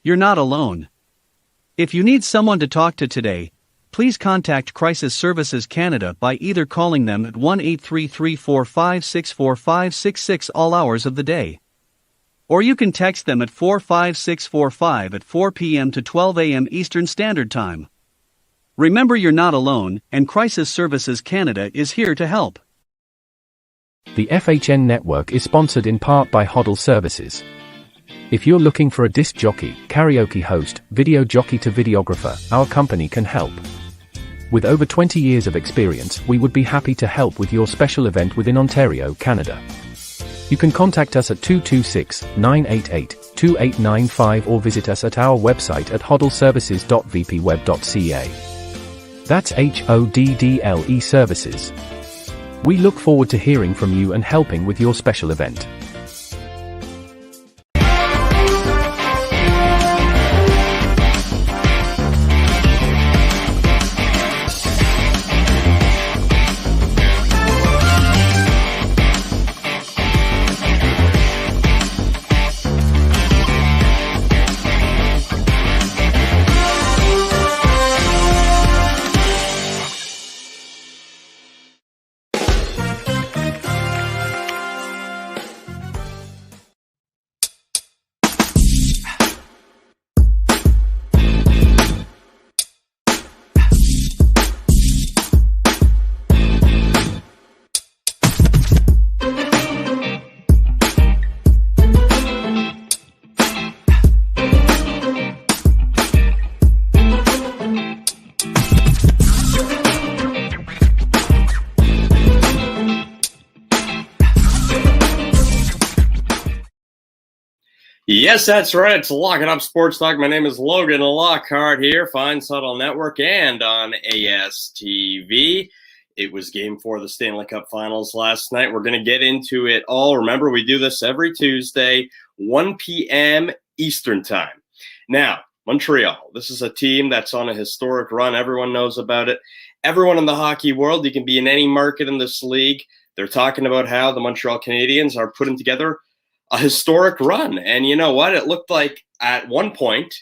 You're not alone. If you need someone to talk to today, please contact Crisis Services Canada by either calling them at 1-833-456-4566 all hours of the day. Or you can text them at 45645 at 4 p.m. to 12 a.m. Eastern Standard Time. Remember, you're not alone, and Crisis Services Canada is here to help. The FHN network is sponsored in part by Hoddle Services. If you're looking for a disc jockey, karaoke host, video jockey to videographer, our company can help. With over 20 years of experience, we would be happy to help with your special event within Ontario, Canada. You can contact us at 226-988-2895 or visit us at our website at hoddleservices.vpweb.ca. That's HODDLE Services. We look forward to hearing from you and helping with your special event. Yes, that's right. It's Locking Up Sportstalk. My name is Logan Lockhart here, Fine Subtle Network and on ASTV. It was Game 4 of the Stanley Cup Finals last night. We're going to get into it all. Remember, we do this every Tuesday, 1 p.m. Eastern Time. Now, Montreal, this is a team that's on a historic run. Everyone knows about it. Everyone in the hockey world, you can be in any market in this league. They're talking about how the Montreal Canadiens are putting together a historic run. And you know what? It looked like at one point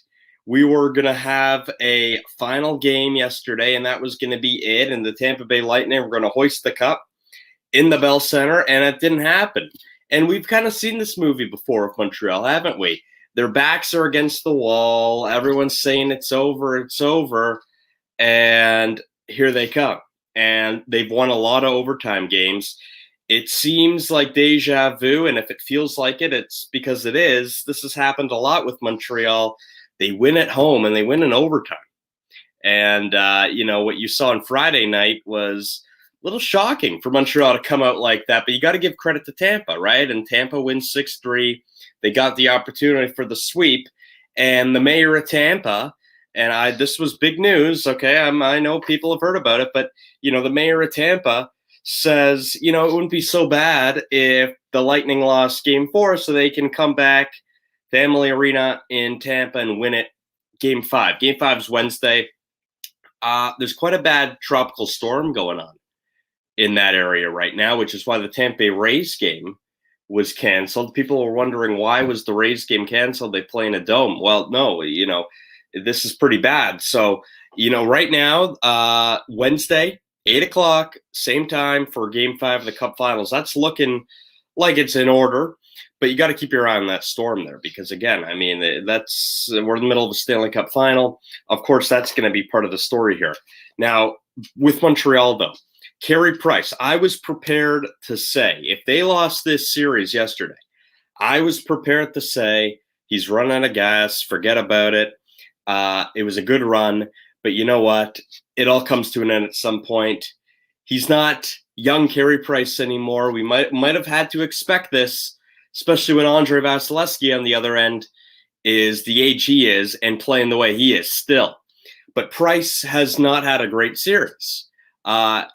we were going to have a final game yesterday, and that was going to be it. And the Tampa Bay Lightning were going to hoist the cup in the Bell Center, and it didn't happen. And we've kind of seen this movie before with Montreal, haven't we? Their backs are against the wall. Everyone's saying it's over, it's over. And here they come. And they've won a lot of overtime games. It seems like deja vu, and if it feels like it, it's because it is. This has happened a lot with Montreal. They win at home, and they win in overtime. And, what you saw on Friday night was a little shocking for Montreal to come out like that. But you got to give credit to Tampa, right? And Tampa wins 6-3. They got the opportunity for the sweep. And the mayor of Tampa, and this was big news, okay? I know people have heard about it, but, the mayor of Tampa says, it wouldn't be so bad if the Lightning lost Game 4 so they can come back to Amalie Arena in Tampa and win it Game 5. Game 5 is Wednesday. There's quite a bad tropical storm going on in that area right now, which is why the Tampa Bay Rays game was canceled. People were wondering, why was the Rays game canceled? They play in a dome. Well, no, this is pretty bad. So, right now, Wednesday, 8 o'clock, same time for Game 5 of the Cup Finals. That's looking like it's in order, but you got to keep your eye on that storm there because, again, we're in the middle of the Stanley Cup Final. Of course, that's going to be part of the story here. Now, with Montreal, though, Carey Price, I was prepared to say, if they lost this series yesterday, I was prepared to say he's run out of gas, forget about it. It was a good run. But you know what? It all comes to an end at some point. He's not young Carey Price anymore. We might have had to expect this, especially when Andre Vasilevsky on the other end is the age he is and playing the way he is still. But Price has not had a great series.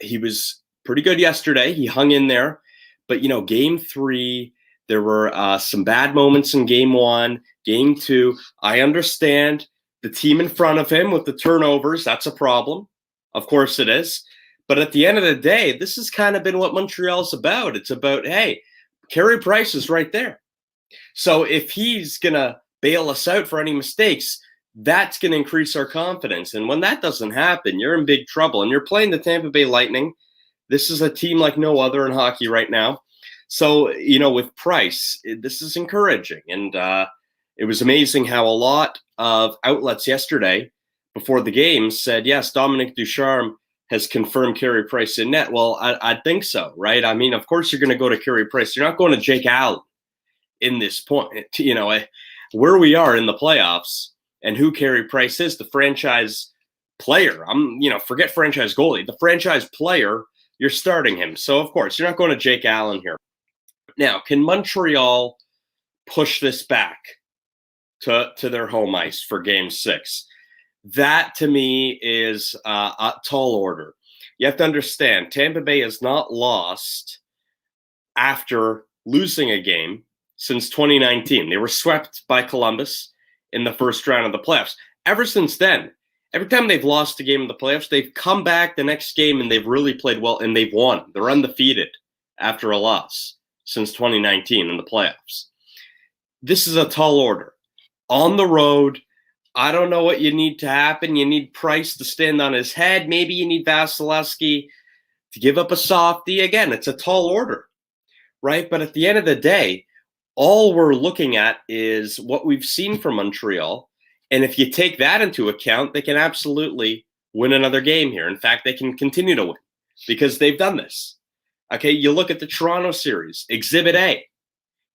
He was pretty good yesterday. He hung in there. But, Game 3, there were some bad moments in Game 1. Game 2, I understand. The team in front of him with the turnovers, that's a problem. Of course it is. But at the end of the day, this has kind of been what Montreal's about. It's about, hey, Carey Price is right there. So if he's going to bail us out for any mistakes, that's going to increase our confidence. And when that doesn't happen, you're in big trouble. And you're playing the Tampa Bay Lightning. This is a team like no other in hockey right now. So, with Price, this is encouraging. And it was amazing how a lot of outlets yesterday before the game said, yes, Dominic Ducharme has confirmed Carey Price in net. Well, I think so, right? I mean, of course you're going to go to Carey Price. You're not going to Jake Allen in this point. Where we are in the playoffs and who Carey Price is, the franchise player. Forget franchise goalie. The franchise player, you're starting him. So, of course, you're not going to Jake Allen here. Now, can Montreal push this back to their home ice for Game 6? That, to me, is a tall order. You have to understand, Tampa Bay has not lost after losing a game since 2019. They were swept by Columbus in the first round of the playoffs. Ever since then, every time they've lost a game in the playoffs, they've come back the next game and they've really played well and they've won. They're undefeated after a loss since 2019 in the playoffs. This is a tall order. On the road, I don't know what you need to happen. You need Price to stand on his head. Maybe you need Vasilevsky to give up a softie. Again, it's a tall order, right? But at the end of the day, all we're looking at is what we've seen from Montreal. And if you take that into account, they can absolutely win another game here. In fact, they can continue to win because they've done this. Okay, you look at the Toronto series, Exhibit A.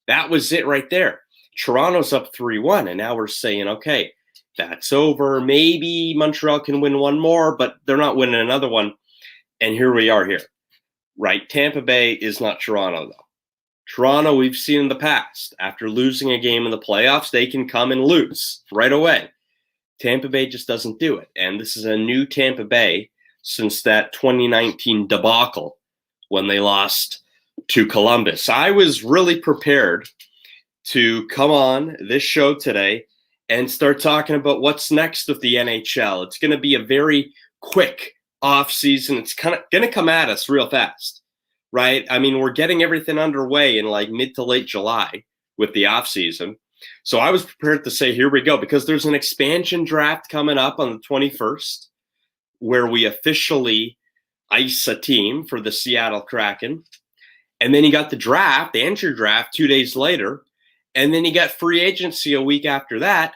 That was it right there. Toronto's up 3-1, and now we're saying, okay, that's over. Maybe Montreal can win one more, but they're not winning another one. And here we are here, right? Tampa Bay is not Toronto, though. Toronto, we've seen in the past, after losing a game in the playoffs, they can come and lose right away. Tampa Bay just doesn't do it. And this is a new Tampa Bay since that 2019 debacle when they lost to Columbus. I was really prepared to come on this show today and start talking about what's next with the NHL. It's going to be a very quick off season. It's kind of going to come at us real fast, right? I mean, we're getting everything underway in like mid to late July with the off season. So I was prepared to say, here we go, because there's an expansion draft coming up on the 21st where we officially ice a team for the Seattle Kraken. And then you got the draft, the entry draft 2 days later. And then you got free agency a week after that.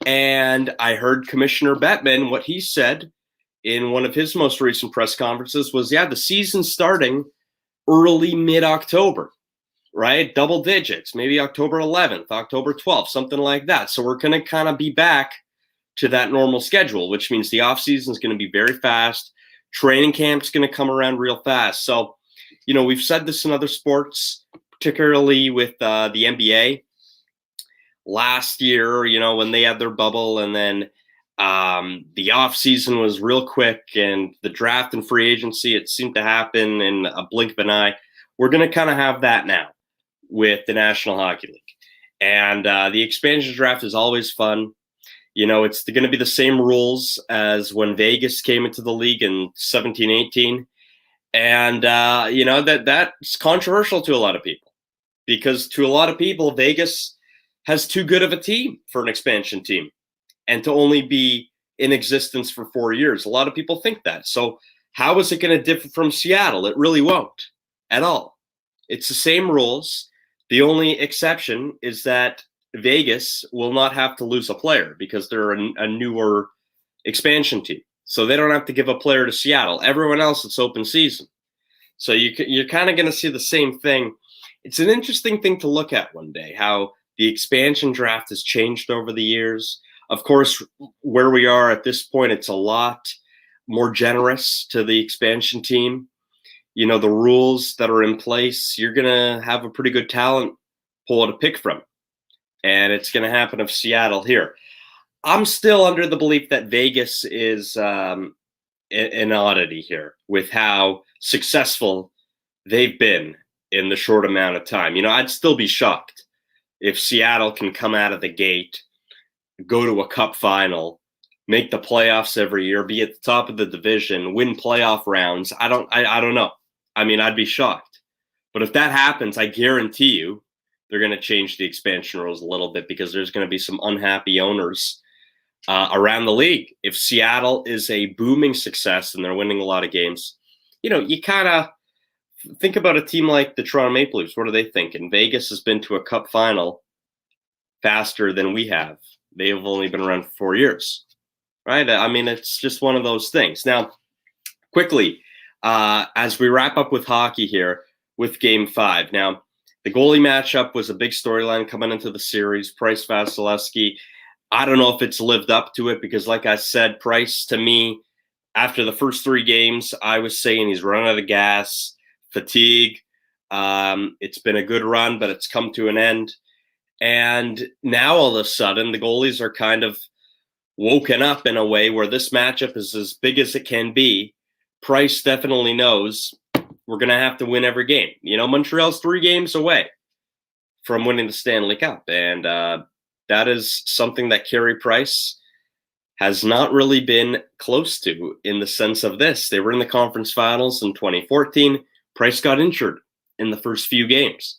And I heard Commissioner Bettman, what he said in one of his most recent press conferences was, yeah, the season's starting early mid-October, right? Double digits, maybe October 11th, October 12th, something like that. So we're going to kind of be back to that normal schedule, which means the offseason is going to be very fast. Training camp's going to come around real fast. So, we've said this in other sports, particularly with the NBA. Last year, when they had their bubble, and then the offseason was real quick, and the draft and free agency, it seemed to happen in a blink of an eye. We're going to kind of have that now with the National Hockey League. And the expansion draft is always fun. It's going to be the same rules as when Vegas came into the league in 17-18. And, that's controversial to a lot of people, because to a lot of people, Vegas has too good of a team for an expansion team and to only be in existence for 4 years. A lot of people think that. So how is it going to differ from Seattle? It really won't at all. It's the same rules. The only exception is that Vegas will not have to lose a player because they're a newer expansion team. So they don't have to give a player to Seattle. Everyone else, it's open season. So you're kind of going to see the same thing. It's an interesting thing to look at one day, how the expansion draft has changed over the years. Of course, where we are at this point, it's a lot more generous to the expansion team. The rules that are in place, you're going to have a pretty good talent pool to pick from. And it's going to happen of Seattle here. I'm still under the belief that Vegas is an oddity here with how successful they've been in the short amount of time. I'd still be shocked if Seattle can come out of the gate, go to a cup final, make the playoffs every year, be at the top of the division, win playoff rounds. I don't know. I mean, I'd be shocked. But if that happens, I guarantee you they're going to change the expansion rules a little bit because there's going to be some unhappy owners around the league. If Seattle is a booming success and they're winning a lot of games, you kind of think about a team like the Toronto Maple Leafs. What are they thinking? Vegas has been to a cup final faster than we have. They have only been around for 4 years, right? I mean, it's just one of those things. Now, quickly, as we wrap up with hockey here with Game 5. Now, the goalie matchup was a big storyline coming into the series. Price Vasilevsky. I don't know if it's lived up to it because, like I said, Price, to me, after the first 3 games, I was saying he's run out of gas, fatigue. It's been a good run, but it's come to an end. And now all of a sudden, the goalies are kind of woken up in a way where this matchup is as big as it can be. Price definitely knows we're going to have to win every game. Montreal's 3 games away from winning the Stanley Cup. And that is something that Carey Price has not really been close to in the sense of this. They were in the conference finals in 2014. Price got injured in the first few games.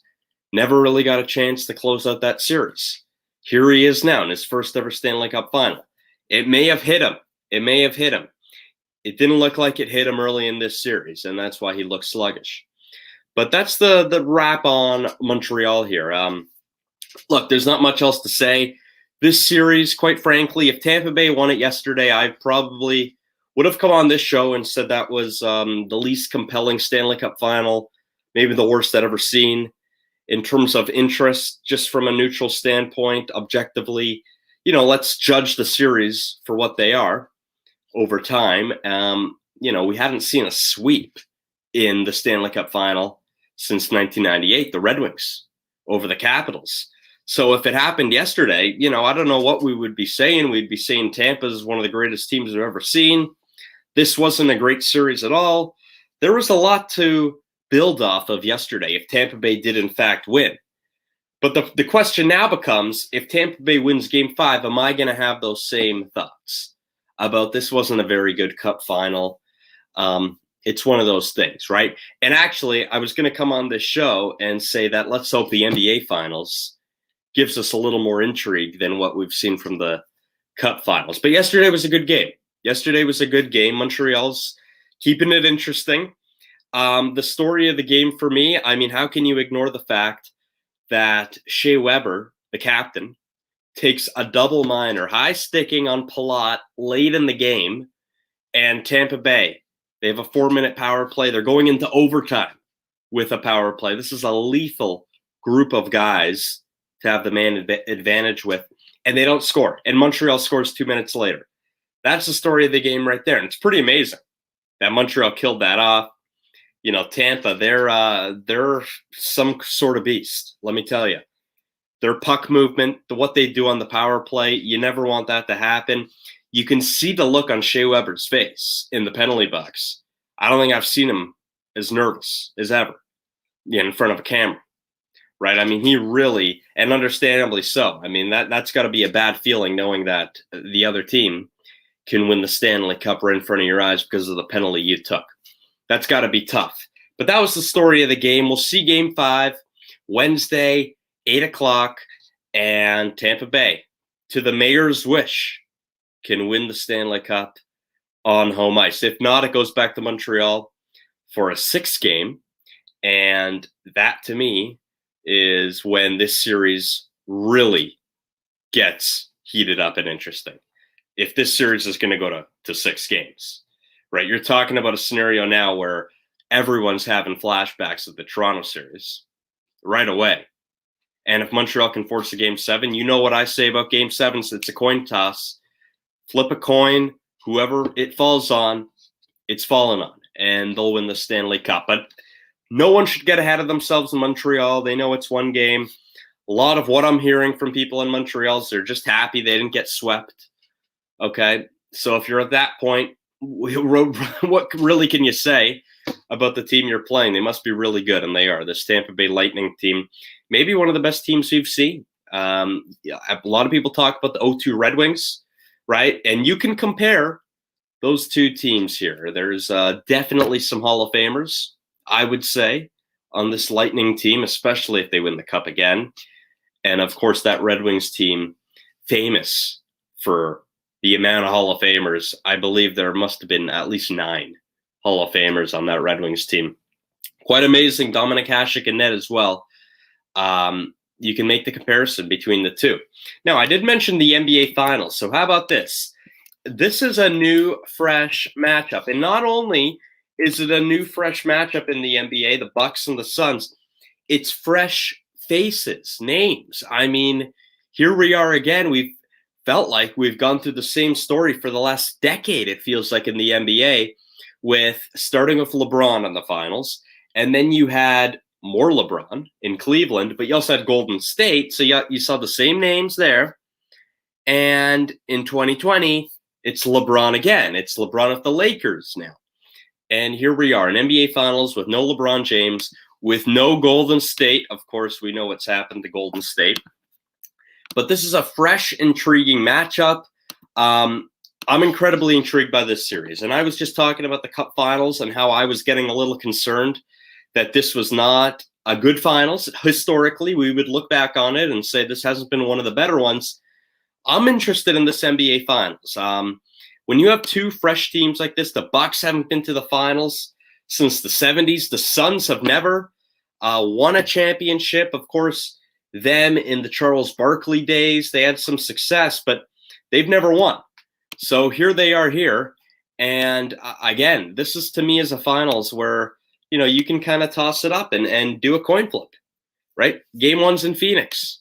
Never really got a chance to close out that series. Here he is now in his first ever Stanley Cup final. It may have hit him. It didn't look like it hit him early in this series, and that's why he looks sluggish. But that's the wrap on Montreal here. Look, there's not much else to say. This series, quite frankly, if Tampa Bay won it yesterday, I probably would have come on this show and said that was the least compelling Stanley Cup final, maybe the worst I'd ever seen in terms of interest, just from a neutral standpoint, objectively. Let's judge the series for what they are over time. We hadn't seen a sweep in the Stanley Cup final since 1998, the Red Wings over the Capitals. So if it happened yesterday, I don't know what we would be saying. We'd be saying Tampa is one of the greatest teams I've ever seen. This wasn't a great series at all. There was a lot to build off of yesterday if Tampa Bay did in fact win. But the question now becomes, if Tampa Bay wins Game 5, am I going to have those same thoughts about this wasn't a very good Cup final? It's one of those things, right? And actually, I was going to come on this show and say that let's hope the NBA Finals gives us a little more intrigue than what we've seen from the Cup Finals. But yesterday was a good game. Montreal's keeping it interesting. The story of the game for me, I mean, how can you ignore the fact that Shea Weber, the captain, takes a double minor, high sticking on Palat late in the game, and Tampa Bay, they have a 4-minute power play. They're going into overtime with a power play. This is a lethal group of guys to have the man advantage with, and they don't score. And Montreal scores 2 minutes later. That's the story of the game right there. And it's pretty amazing that Montreal killed that off. Tampa, they're some sort of beast, let me tell you. Their puck movement, what they do on the power play, you never want that to happen. You can see the look on Shea Weber's face in the penalty box. I don't think I've seen him as nervous as ever in front of a camera, right? I mean, he really, and understandably so. I mean, that's got to be a bad feeling knowing that the other team can win the Stanley Cup right in front of your eyes because of the penalty you took. That's got to be tough. But that was the story of the game. We'll see Game 5 Wednesday, 8 o'clock, and Tampa Bay, to the mayor's wish, can win the Stanley Cup on home ice. If not, it goes back to Montreal for a 6th game, and that, to me, is when this series really gets heated up and interesting. If this series is going to go to 6 games. Right, you're talking about a scenario now where everyone's having flashbacks of the Toronto series right away. And if Montreal can force a Game 7, you know what I say about Game 7, so it's a coin toss. Flip a coin, whoever it falls on, it's fallen on, and they'll win the Stanley Cup. But no one should get ahead of themselves in Montreal. They know it's one game. A lot of what I'm hearing from people in Montreal is they're just happy they didn't get swept. Okay, so if you're at that point, what really can you say about the team you're playing? They must be really good, and they are. This Tampa Bay Lightning team, maybe one of the best teams we've seen. A lot of people talk about the 0-2 Red Wings, right? And you can compare those two teams here. There's definitely some Hall of Famers, I would say, on this Lightning team, especially if they win the Cup again. And of course, that Red Wings team, famous for the amount of Hall of Famers. I believe there must have been at least 9 Hall of Famers on that Red Wings team. Quite amazing. Dominic Hasek in net as well. You can make the comparison between the two. Now, I did mention the NBA Finals. So how about this? This is a new, fresh matchup. And not only is it a new, fresh matchup in the NBA, the Bucks and the Suns, it's fresh faces, names. I mean, here we are again. We've felt like we've gone through the same story for the last decade, it feels like, in the NBA, with starting with LeBron in the finals. And then you had more LeBron in Cleveland, but you also had Golden State. So you saw the same names there. And in 2020, it's LeBron again. It's LeBron at the Lakers now. And here we are, an NBA Finals with no LeBron James, with no Golden State. Of course, we know what's happened to Golden State. But this is a fresh, intriguing matchup. I'm incredibly intrigued by this series. And I was just talking about the Cup Finals and how I was getting a little concerned that this was not a good finals. Historically, we would look back on it and say this hasn't been one of the better ones. I'm interested in this NBA Finals. When you have two fresh teams like this, the Bucks haven't been to the finals since the 70s. The Suns have never won a championship. Of course, them in the Charles Barkley days, they had some success, but they've never won. So here they are here. And again, this is to me as a finals where, you know, you can kind of toss it up and do a coin flip, right? Game 1's in Phoenix.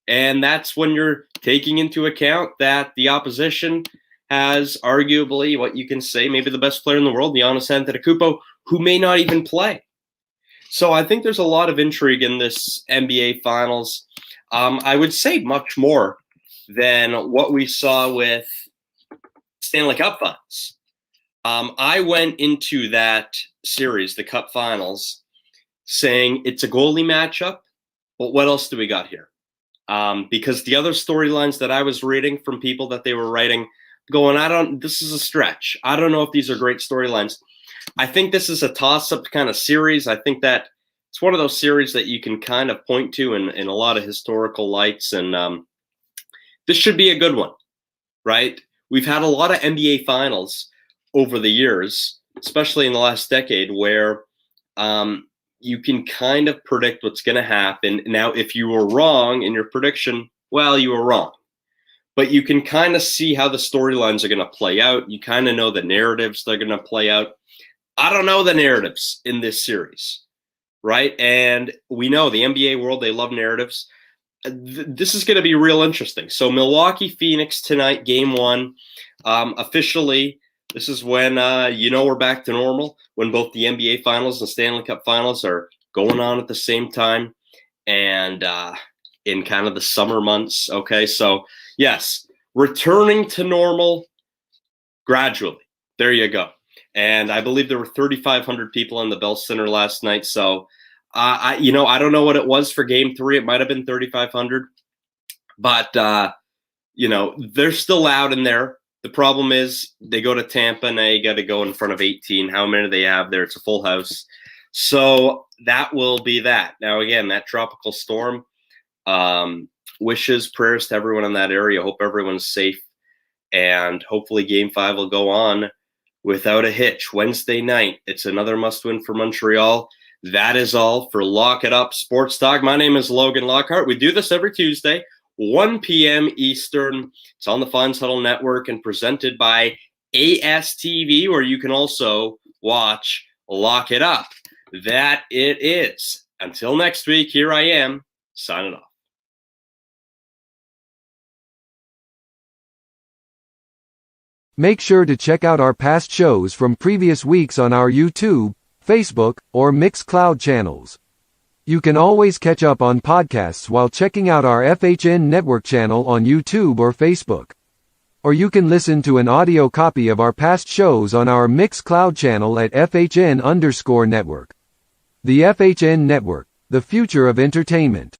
And that's when you're taking into account that the opposition has arguably what you can say, maybe the best player in the world, Giannis Antetokounmpo, who may not even play. So I think there's a lot of intrigue in this NBA Finals. I would say much more than what we saw with Stanley Cup Finals. I went into that series, the Cup Finals, saying it's a goalie matchup, but what else do we got here? Because the other storylines that I was reading from people that they were writing, going, this is a stretch. I don't know if these are great storylines. I think this is a toss-up kind of series. I think that it's one of those series that you can kind of point to in a lot of historical lights, and this should be a good one, right? We've had a lot of NBA Finals over the years, especially in the last decade, where you can kind of predict what's going to happen. Now, if you were wrong in your prediction, well, you were wrong. But you can kind of see how the storylines are going to play out. You kind of know the narratives that are going to play out. I don't know the narratives in this series, right? And we know the NBA world, they love narratives. This is going to be real interesting. So Milwaukee, Phoenix tonight, game 1. Officially, this is when, we're back to normal, when both the NBA Finals and Stanley Cup Finals are going on at the same time and in kind of the summer months. Okay, so yes, returning to normal gradually. There you go. And I believe there were 3,500 people in the Bell Center last night. So, I don't know what it was for game 3. It might have been 3,500. But, they're still loud in there. The problem is they go to Tampa and they got to go in front of 18. How many do they have there? It's a full house. So that will be that. Now, again, that tropical storm, wishes, prayers to everyone in that area. Hope everyone's safe. And hopefully game 5 will go on without a hitch. Wednesday night, it's another must-win for Montreal. That is all for Lock It Up Sports Talk. My name is Logan Lockhart. We do this every Tuesday, 1 p.m. Eastern. It's on the Fines Huddle Network and presented by ASTV, where you can also watch Lock It Up. That it is. Until next week, here I am, signing off. Make sure to check out our past shows from previous weeks on our YouTube, Facebook, or Mixcloud channels. You can always catch up on podcasts while checking out our FHN Network channel on YouTube or Facebook. Or you can listen to an audio copy of our past shows on our Mixcloud channel at FHN_Network. The FHN Network, the future of entertainment.